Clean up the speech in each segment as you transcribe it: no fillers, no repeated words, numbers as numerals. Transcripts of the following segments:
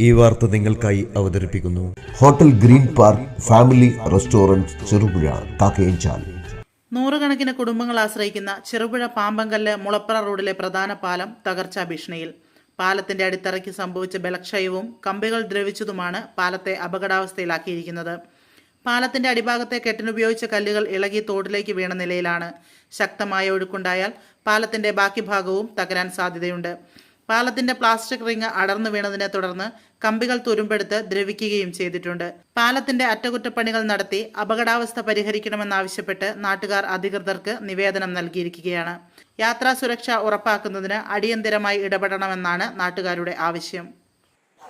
ഈ വാർത്ത നിങ്ങൾക്കായി അവതരിപ്പിക്കുന്നു hotel green park family restaurant Cherupuzha Kakkayanchal. നൂറുകണക്കിന് കുടുംബങ്ങൾ ആശ്രയിക്കുന്ന ചെറുപുഴ പാമ്പങ്കല്ല് മുളപ്ര റോഡിലെ പ്രധാന പാലം തകർച്ചാ ഭീഷണിയിൽ. പാലത്തിന്റെ അടിത്തറയ്ക്ക് സംഭവിച്ച ബലക്ഷയവും കമ്പികൾ ദ്രവിച്ചതുമാണ് പാലത്തെ അപകടാവസ്ഥയിലാക്കിയിരിക്കുന്നത്. പാലത്തിന്റെ അടിഭാഗത്തെ കെട്ടിനുപയോഗിച്ച കല്ലുകൾ ഇളകി തോടിലേക്ക് വീണ നിലയിലാണ്. ശക്തമായ ഒഴുക്കുണ്ടായാൽ പാലത്തിന്റെ ബാക്കി ഭാഗവും തകരാൻ സാധ്യതയുണ്ട്. പാലത്തിന്റെ പ്ലാസ്റ്റിക് റിംഗ് അടർന്നു വീണതിനെ തുടർന്ന് കമ്പികൾ തുരുമ്പെടുത്ത് ദ്രവിക്കുകയും ചെയ്തിട്ടുണ്ട്. പാലത്തിന്റെ അറ്റകുറ്റപ്പണികൾ നടത്തി അപകടാവസ്ഥ പരിഹരിക്കണമെന്നാവശ്യപ്പെട്ട് നാട്ടുകാർ അധികൃതർക്ക് നിവേദനം നൽകിയിരിക്കുകയാണ്. യാത്രാ സുരക്ഷ ഉറപ്പാക്കുന്നതിന് അടിയന്തരമായി ഇടപെടണമെന്നാണ് നാട്ടുകാരുടെ ആവശ്യം.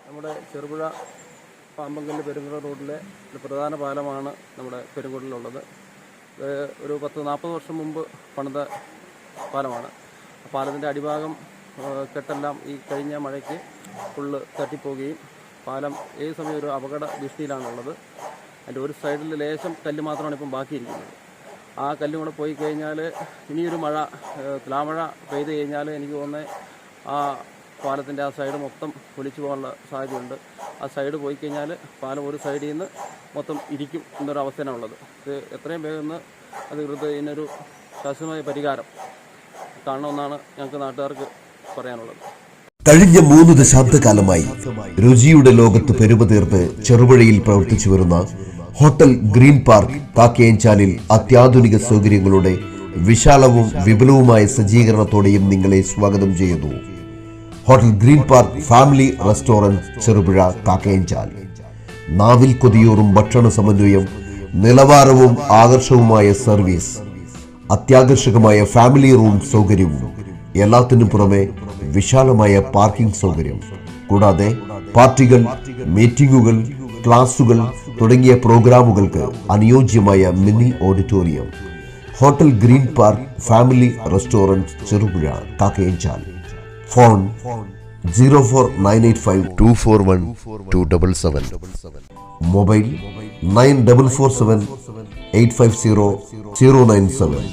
നമ്മുടെ ചെറുപുഴ പാമ്പങ്കല്ല് പെരുങ്കുട റോഡിലെ ഒരു പ്രധാന പാലമാണ് നമ്മുടെ പെരുങ്കുടലിലുള്ളത്. ഒരു 10-40 വർഷം മുമ്പ് പണിത പാലമാണ്. പാലത്തിൻ്റെ അടിഭാഗം കെട്ടെല്ലാം ഈ കഴിഞ്ഞ മഴയ്ക്ക് ഫുള്ള് തട്ടിപ്പോവുകയും പാലം ഏത് സമയം ഒരു അപകട ഭീഷണിയിലാണുള്ളത്. അതിൻ്റെ ഒരു സൈഡിൽ ലേശം കല്ല് മാത്രമാണ് ഇപ്പം ബാക്കിയിരിക്കുന്നത്. ആ കല്ലും കൂടെ പോയി കഴിഞ്ഞാൽ ഇനിയൊരു മഴ തുലാമഴ പെയ്ത് കഴിഞ്ഞാൽ എനിക്ക് തോന്നുന്നത് ആ പാലത്തിൻ്റെ ആ സൈഡ് മൊത്തം ഒലിച്ചു പോകാനുള്ള സാധ്യതയുണ്ട്. ആ സൈഡ് പോയി കഴിഞ്ഞാൽ പാലം ഒരു സൈഡിൽ നിന്ന് മൊത്തം ഇരിക്കും എന്നൊരവസ്ഥയാണ് ഉള്ളത്. ഇത് എത്രയും വേഗം അധികൃതർ ഇതിനൊരു ശാശ്വതമായ പരിഹാരം കാണണമെന്നാണ് ഞങ്ങൾക്ക് നാട്ടുകാർക്ക് പറയാനുള്ളത്. കഴിഞ്ഞ 3 ദശാബ്ദകാലമായി രുചിയുടെ ലോകത്ത് പെരുമതീർത്ത് ചെറുപുഴയിൽ പ്രവർത്തിച്ചു വരുന്ന ഹോട്ടൽ ഗ്രീൻ പാർക്ക് കാക്കയഞ്ചാലിൽ അത്യാധുനിക സൗകര്യങ്ങളുടെ വിശാലവും വിപുലവുമായ സജ്ജീകരണത്തോടെയും നിങ്ങളെ സ്വാഗതം ചെയ്യുന്നു. Hotel green park family restaurant Cherupuzha Kakkayanchal. നാവിൽ കൊതിയൂറും ഭക്ഷണ സമന്വയം, നിലവാരവും ആകർഷകവുമായ സർവീസ്, അത്യാകർഷകമായ ഫാമിലി റൂം സൗകര്യവും, എല്ലാത്തിനും പുറമെ വിശാലമായ പാർക്കിംഗ് സൗകര്യം, കൂടാതെ പാർട്ടികൾ, മീറ്റിംഗുകൾ, ക്ലാസുകൾ തുടങ്ങിയ പ്രോഗ്രാമുകൾക്ക് അനുയോജ്യമായ mini auditorium. Hotel green park family restaurant Cherupuzha Kakkayanchal. Phone 04985241277. Mobile 9447 850 097.